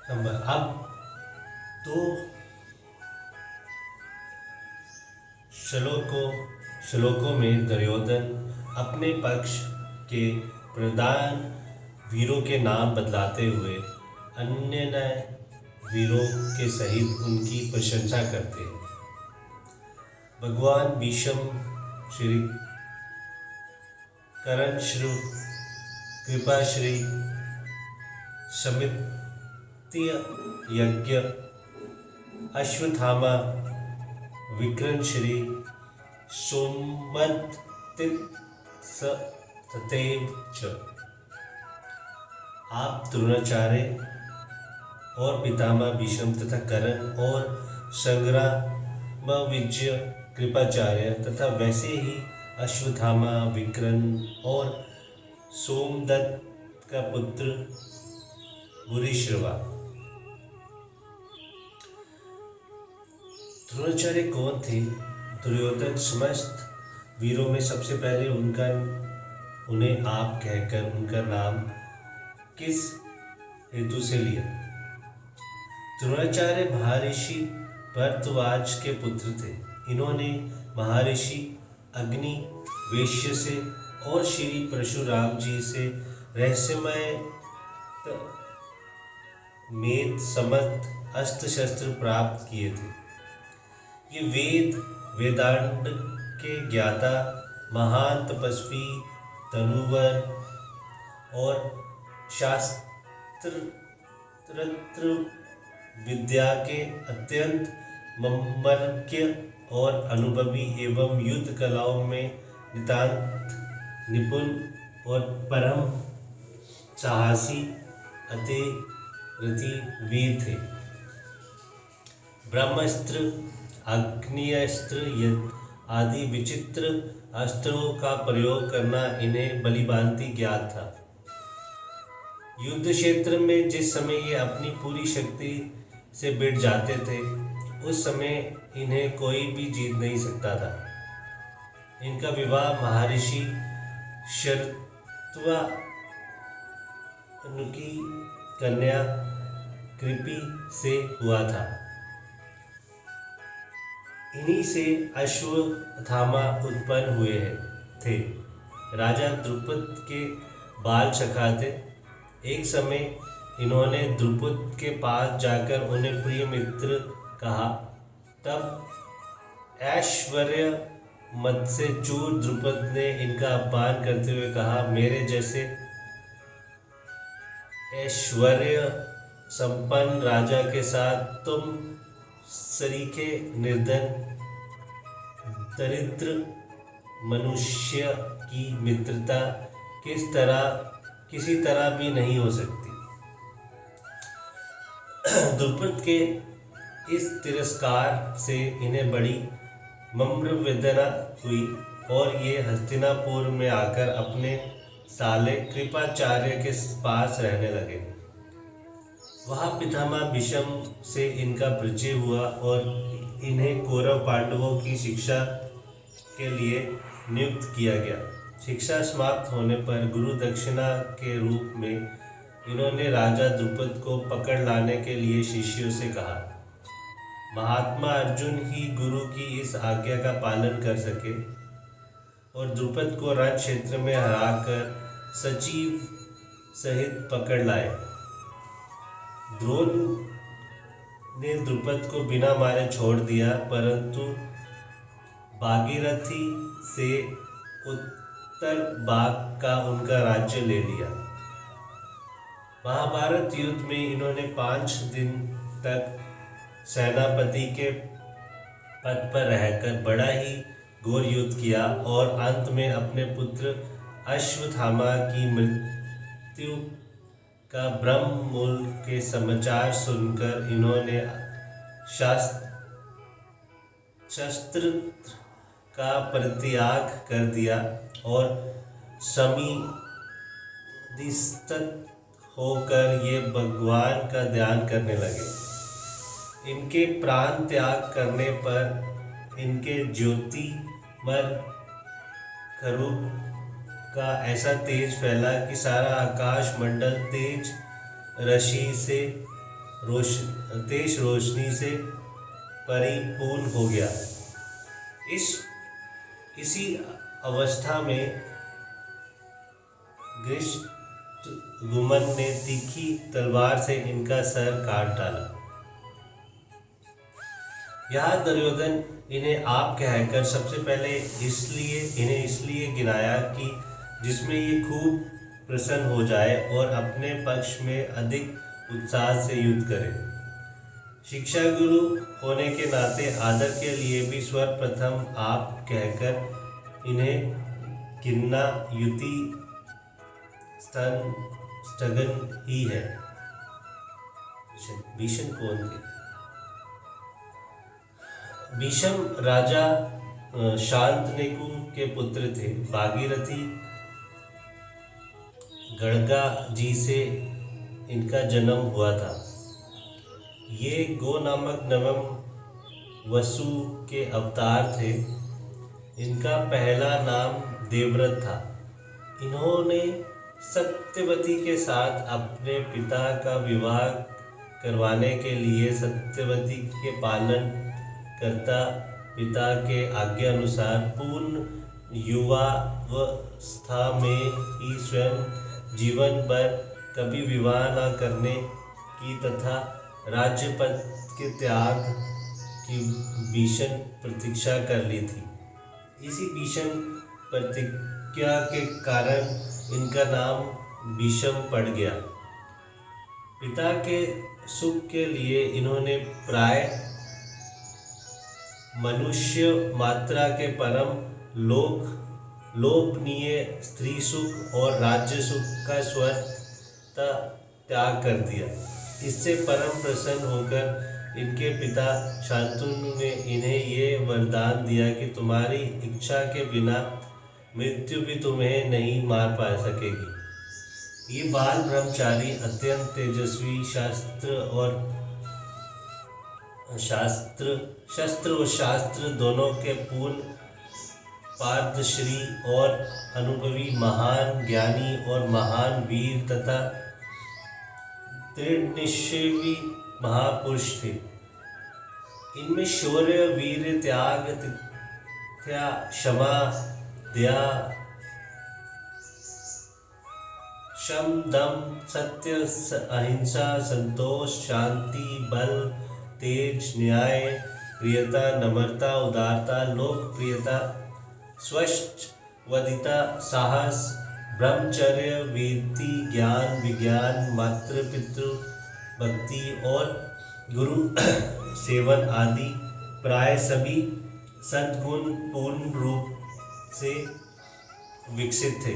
अब तो श्लोकों में दुर्योधन अपने पक्ष के प्रधान वीरों के नाम बतलाते हुए अन्य नए वीरों के सहित उनकी प्रशंसा करते हैं। भगवान भीष्म, श्री करण, श्री कृपाश्री, समित्य यज्ञ, अश्वत्थामा, विक्रमश्री, सोमदत्त सतैव च। आप द्रोणाचार्य और पितामह भीष्म तथा कर्ण और संग्राम विजय कृपाचार्य तथा वैसे ही अश्वत्थामा, विक्रम और सोमदत्त का पुत्र भूरिश्रवा। द्रोणाचार्य कौन थे? दुर्योधन समस्त वीरों में सबसे पहले उन्हें आप कहकर उनका नाम किस हेतु से लिया? द्रोणाचार्य महर्षि भरद्वाज के पुत्र थे। इन्होंने महर्षि अग्नि वेश्य से और श्री परशुराम जी से रहस्यमय मेद समस्त अस्त्र शस्त्र प्राप्त किए थे। ये वेदांत के ज्ञाता, महान तपस्वी, तनुवर और शास्त्र विद्या के अत्यंत मर्मज्ञ और अनुभवी एवं युद्ध कलाओं में नितांत निपुण और परम साहसी अतिरथी वीर थे। ब्रह्मास्त्र, आग्नेयास्त्र आदि विचित्र अस्त्रों का प्रयोग करना इन्हें भलीभांति ज्ञात था। युद्ध क्षेत्र में जिस समय ये अपनी पूरी शक्ति से भिड़ जाते थे, उस समय इन्हें कोई भी जीत नहीं सकता था। इनका विवाह महर्षि शरत्वा की कन्या कृपि से हुआ था। इन्हीं से अश्वत्थामा उत्पन्न हुए थे। राजा द्रुपद के बाल सखा थे। एक समय इन्होंने द्रुपद के पास जाकर उन्हें प्रिय मित्र कहा। तब ऐश्वर्य मद से चूर द्रुपद ने इनका अपमान करते हुए कहा, मेरे जैसे ऐश्वर्य संपन्न राजा के साथ तुम सरीखे निर्धन दरिद्र मनुष्य की मित्रता किसी तरह भी नहीं हो सकती। द्रुपद के इस तिरस्कार से इन्हें बड़ी मम्र वेदना हुई और ये हस्तिनापुर में आकर अपने साले कृपाचार्य के पास रहने लगे। वहाँ पितामह भीष्म से इनका परिचय हुआ और इन्हें कौरव पांडवों की शिक्षा के लिए नियुक्त किया गया। शिक्षा समाप्त होने पर गुरु दक्षिणा के रूप में इन्होंने राजा द्रुपद को पकड़ लाने के लिए शिष्यों से कहा। महात्मा अर्जुन ही गुरु की इस आज्ञा का पालन कर सके और द्रुपद को रण क्षेत्र में हराकर सचिव सहित पकड़ लाए। द्रोण ने द्रुपद को बिना मारे छोड़ दिया, परंतु भागीरथी से उत्तर भाग का उनका राज्य ले लिया। महाभारत युद्ध में इन्होंने 5 दिन तक सेनापति के पद पर रहकर बड़ा ही घोर युद्ध किया और अंत में अपने पुत्र अश्वत्थामा की मृत्यु का ब्रह्ममूल के समाचार सुनकर इन्होंने शस्त्र का परित्याग कर दिया और समाधिस्थ होकर ये भगवान का ध्यान करने लगे। इनके प्राण त्याग करने पर इनके ज्योतिर्मय स्वरूप का ऐसा तेज फैला कि सारा आकाश मंडल तेज रश्मि से तेज रोशनी से परिपूर्ण हो गया। इसी अवस्था में गुमन ने तीखी तलवार से इनका सर काट डाला। यहाँ दुर्योधन इन्हें आप कहकर सबसे पहले इन्हें इसलिए गिनाया कि जिसमें ये खूब प्रसन्न हो जाए और अपने पक्ष में अधिक उत्साह से युद्ध करे। शिक्षा गुरु होने के नाते आदर के लिए भी सर्वप्रथम आप कहकर इन्हें गिनना युति स्थगन ही है। भीष्म कौन थे? भीष्म राजा शांतनु के पुत्र थे। भागीरथी गणगा जी से इनका जन्म हुआ था। ये गो नामक नवम वसु के अवतार थे। इनका पहला नाम देवव्रत था। इन्होंने सत्यवती के साथ अपने पिता का विवाह करवाने के लिए सत्यवती के पालन करता पिता के आज्ञा अनुसार पूर्ण युवावस्था में ही स्वयं जीवन भर कभी विवाह न करने की तथा राज्यपद के त्याग की भीषण प्रतीक्षा कर ली थी। इसी भीषण प्रतिज्ञा के कारण इनका नाम भीष्म पड़ गया। पिता के सुख के लिए इन्होंने प्राय मनुष्य मात्रा के परम लोभनीय स्त्री सुख और राज्य सुख का स्वतः त्याग कर दिया। इससे परम प्रसन्न होकर इनके पिता शांतनु ने इन्हें ये वरदान दिया कि तुम्हारी इच्छा के बिना मृत्यु भी तुम्हें नहीं मार पा सकेगी। ये बाल ब्रह्मचारी अत्यंत तेजस्वी शस्त्र और शास्त्र दोनों के पूर्ण पारदर्शी और अनुभवी महान ज्ञानी और महान वीर तथा दृढ़ निश्चयी महापुरुष थे। इनमें शौर्य, वीर, त्याग, तिथ्या, क्षमा, दया, शम, दम, सत्य, अहिंसा, संतोष, शांति, बल, तेज, न्याय, प्रियता, नम्रता, उदारता, लोकप्रियता, स्पष्टवदिता, साहस, ब्रह्मचर्य, वीरति, ज्ञान, विज्ञान, मातृ पितृ भक्ति और गुरु सेवन आदि प्राय सभी सद्गुण पूर्ण रूप से विकसित थे।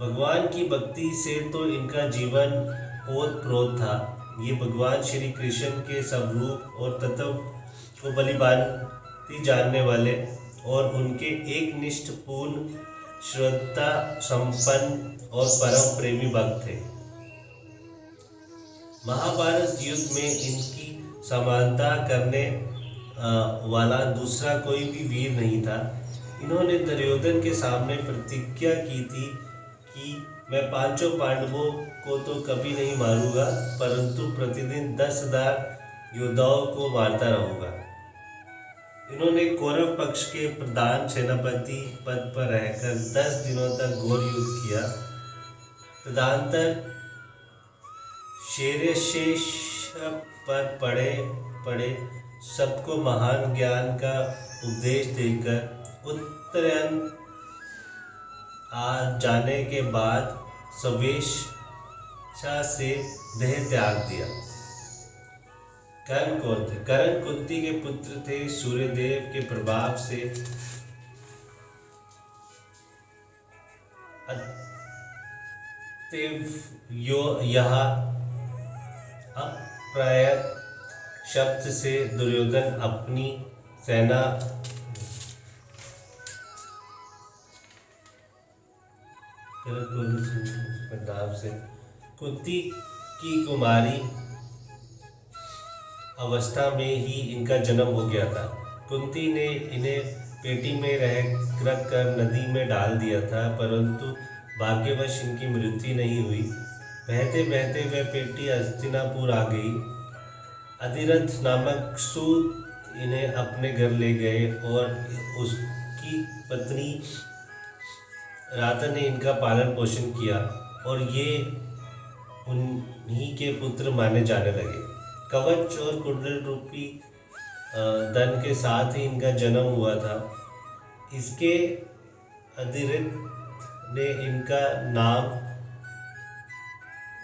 भगवान की भक्ति से तो इनका जीवन ओतप्रोत था। ये भगवान श्री कृष्ण के स्वरूप और तत्व को भलीभांति जानने वाले और उनके एक निष्ठ पूर्ण श्रद्धा संपन्न और परम प्रेमी भक्त थे। महाभारत युद्ध में इनकी समानता करने वाला दूसरा कोई भी वीर नहीं था। इन्होंने दुर्योधन के सामने प्रतिज्ञा की थी कि मैं पांचों पांडवों को तो कभी नहीं मारूंगा, परंतु प्रतिदिन 10,000 योद्धाओं को मारता रहूंगा। इन्होंने कौरव पक्ष के प्रधान सेनापति पद पर रहकर 10 दिनों तक घोर युद्ध किया। तदनंतर शेरशेष पर पड़े सबको महान ज्ञान का उपदेश देकर उत्तरायण आ जाने के बाद स्वेच्छा से देह त्याग दिया। कर्ण कौन थे? कर्ण कुंती के पुत्र थे। सूर्यदेव के प्रभाव से यह अप्रयत शब्द से दुर्योधन अपनी सेना से कुंती की कुमारी अवस्था में ही इनका जन्म हो गया था। कुंती ने इन्हें पेटी में रख कर नदी में डाल दिया था, परंतु भाग्यवश इनकी मृत्यु नहीं हुई। बहते बहते वह पेटी हस्तिनापुर आ गई। अधिरथ नामक सूत इन्हें अपने घर ले गए और उसकी पत्नी राधा ने इनका पालन पोषण किया और ये उन्हीं के पुत्र माने जाने लगे। कवच और कुंडल रूपी धन के साथ ही इनका जन्म हुआ था। इसके अधिरथ ने इनका नाम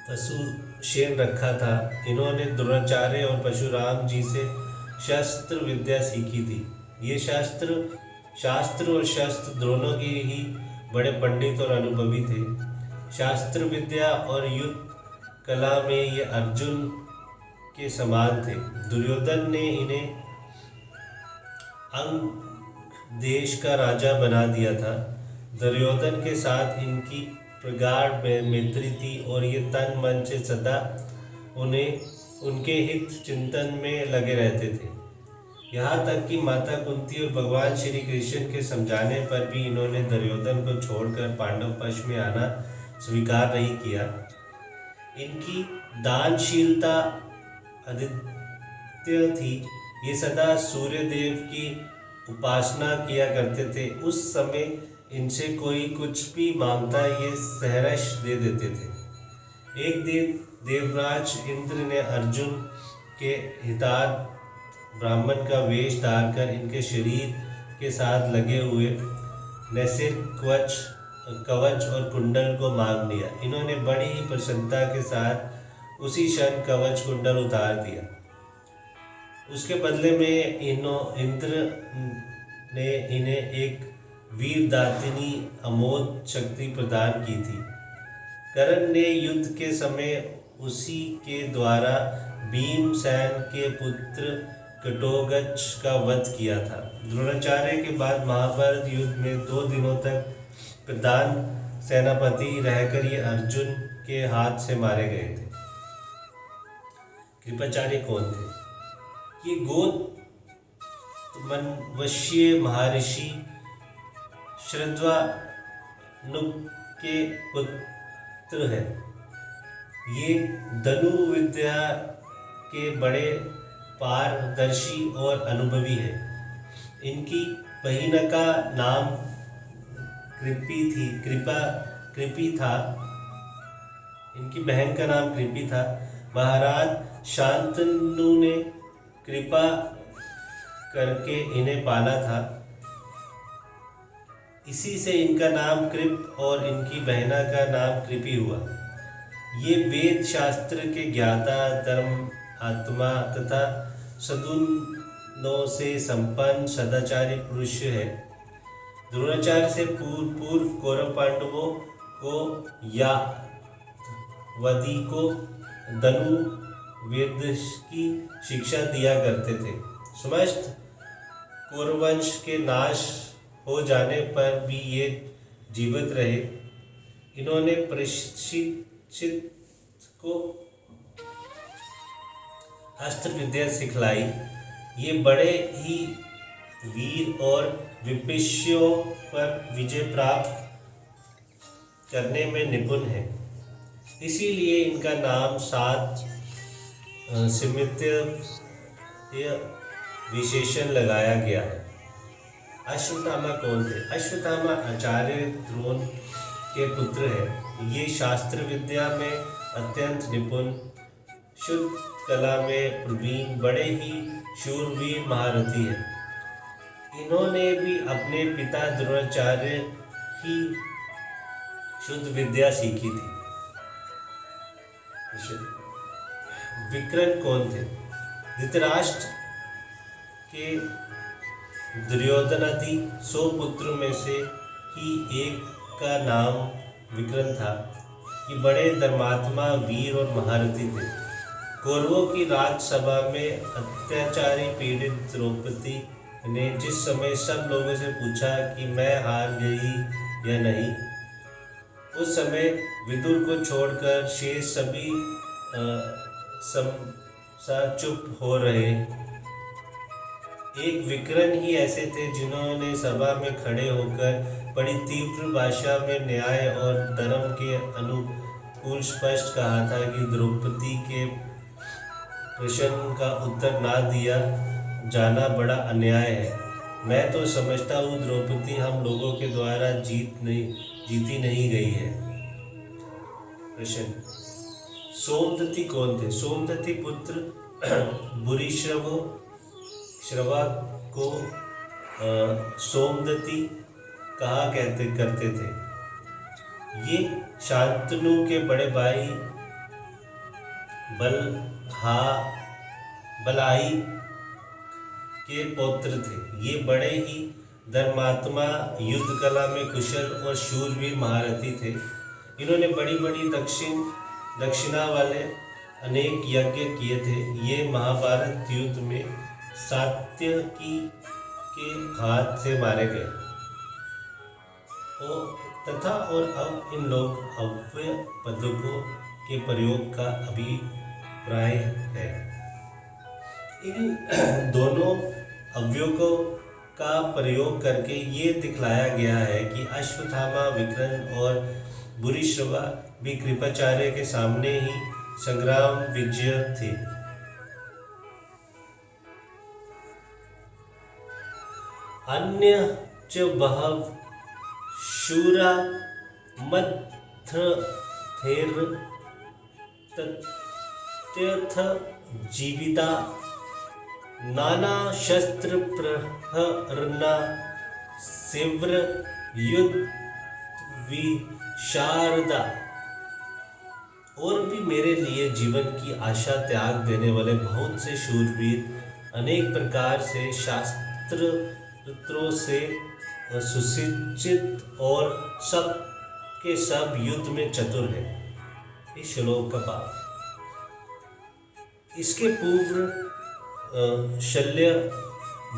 वसुसेन रखा था। इन्होंने द्रोणाचार्य और परशुराम जी से शस्त्र विद्या सीखी थी। ये शास्त्र और शस्त्र दोनों के ही बड़े पंडित और अनुभवी थे। शास्त्र विद्या और युद्ध कला में ये अर्जुन के समान थे। दुर्योधन ने इन्हें अंग देश का राजा बना दिया था। दुर्योधन के साथ इनकी प्रगाढ़ मैत्री थी और ये तन मन से सदा उनके हित चिंतन में लगे रहते थे। यहाँ तक कि माता कुंती और भगवान श्री कृष्ण के समझाने पर भी इन्होंने दुर्योधन को छोड़कर पांडव पक्ष में आना स्वीकार नहीं किया। इनकी दानशीलता अद्वितीय थी। ये सदा सूर्य देव की उपासना किया करते थे। उस समय इनसे कोई कुछ भी मांगता ये सहर्ष दे देते थे। एक दिन देवराज इंद्र ने अर्जुन के हितार्थ ब्राह्मण का वेश धारकर इनके शरीर के साथ लगे हुए नैसिर कवच और कुंडल को मांग लिया। इन्होंने बड़ी ही प्रसन्नता के साथ उसी क्षण कवच कुंडल उतार दिया। उसके बदले में इंद्र ने इन्हें एक वीर दातिनी अमोघ शक्ति प्रदान की थी। कर्ण ने युद्ध के समय उसी के द्वारा भीमसेन के पुत्र घटोत्कच का वध किया था। द्रोणाचार्य के बाद महाभारत युद्ध में 2 दिनों तक प्रधान सेनापति रहकर ये अर्जुन के हाथ से मारे गए थे। कृपाचार्य कौन थे? ये गोत्रवंशीय महर्षि श्रद्धानुक के पुत्र हैं। ये धनुर्विद्या के बड़े पारदर्शी और अनुभवी है। इनकी बहन का नाम कृपी था। इनकी बहन का नाम कृपी था। महाराज शांतनु ने कृपा करके इन्हें पाला था। इसी से इनका नाम कृप और इनकी बहना का नाम कृपी हुआ। ये वेद शास्त्र के ज्ञाता, धर्म आत्मा तथा सद्गुणों से संपन्न सदाचारी पुरुष है। द्रोणाचार्य से पूर्व कौरव पांडवों को या वधि को धनु वेद की शिक्षा दिया करते थे। समस्त कौरववंश के नाश हो जाने पर भी ये जीवित रहे। इन्होंने प्रशिक्षित को अस्त्र विद्या सिखलाई। ये बड़े ही वीर और विपश्यों पर विजय प्राप्त करने में निपुण है। इसीलिए इनका नाम 7 सिमित्य विशेषण लगाया गया है। अश्वत्थामा कौन थे? अश्वत्थामा आचार्य द्रोण के पुत्र हैं। ये शास्त्र विद्या में अत्यंत निपुण, शुद्ध कला में प्रवीण, बड़े ही शूरवीर महारथी हैं। इन्होंने भी अपने पिता द्रोणाचार्य ही शुद्ध विद्या सीखी थी। विकर्ण कौन थे? धृतराष्ट्र के दुर्योधनादि 100 पुत्रों में से ही एक का नाम विकर्ण था। ये बड़े धर्मात्मा, वीर और महारथी थे। कौरवों की राजसभा में अत्याचारी पीड़ित द्रौपदी ने जिस समय सब लोगों से पूछा कि मैं हार गई या नहीं, उस समय विदुर को छोड़कर शेष सभी चुप हो रहे। एक विकर्ण ही ऐसे थे जिन्होंने सभा में खड़े होकर बड़ी तीव्र भाषा में न्याय और धर्म के कुल स्पष्ट कहा था कि द्रौपदी के प्रश्न का उत्तर ना दिया जाना बड़ा अन्याय है। मैं तो समझता हूँ द्रौपदी हम लोगों के द्वारा जीती नहीं गई है। प्रश्न, सोमदत्ती कौन थे? सोमदत्ती पुत्र श्रवा को सोमदत्ती कहा करते थे। ये शांतनु के बड़े भाई बलाई के पौत्र थे। ये बड़े ही धर्मात्मा, युद्ध कला में कुशल और शूरवीर महारथी थे। इन्होंने बड़ी बड़ी दक्षिणा वाले अनेक यज्ञ किए थे। ये महाभारत युद्ध में सात्यकी के हाथ से मारे गए और अब इन लोग अव्यय पदकों के प्रयोग का अभिप्राय है। इन दोनों अवयवों का प्रयोग करके ये दिखलाया गया है कि अश्वत्थामा, विकर्ण और भूरिश्रवा भी कृपाचार्य के सामने ही संग्राम विजय थे। अन्य च बहव शूरा मध्यथेर तत्यथ जीविता नाना शस्त्र प्रहरना सिव्र युद्ध विशारदा और भी मेरे लिए जीवन की आशा त्याग देने वाले बहुत से शूरवीर अनेक प्रकार से शास्त्रों से सुशिक्षित और सब के सब युद्ध में चतुर है। इस श्लोक का भाव, इसके पूर्व शल्य,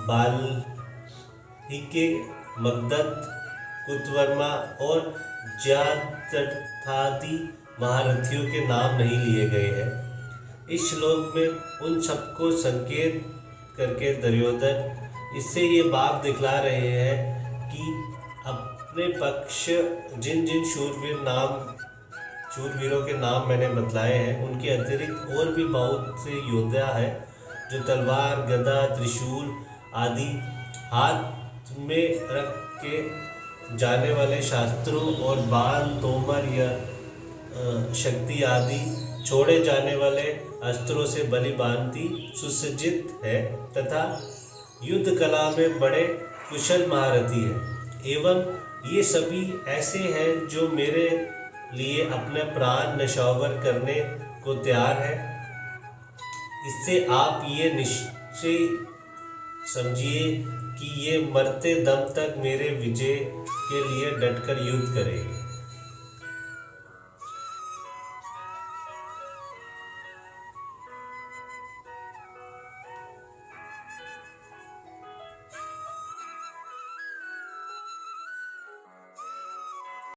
बाल्हिके, मगधत्त, कृतवर्मा और जयाद्रथादि महारथियों के नाम नहीं लिए गए हैं। इस श्लोक में उन सबको संकेत करके दुर्योधन इससे ये बात दिखला रहे हैं कि अपने पक्ष जिन जिन शूरवीरों के नाम मैंने बतलाए हैं, उनके अतिरिक्त और भी बहुत से योद्धा हैं जो तलवार, गदा, त्रिशूल आदि हाथ में रख के जाने वाले शास्त्रों और बाण, तोमर या शक्ति आदि छोड़े जाने वाले अस्त्रों से बलि भांति सुसज्जित है तथा युद्ध कला में बड़े कुशल महारथी है। एवं ये सभी ऐसे हैं जो मेरे लिए अपने प्राण न्यौछावर करने को तैयार है। इससे आप ये निश्चय समझिए कि ये मरते दम तक मेरे विजय के लिए डटकर युद्ध करेंगे।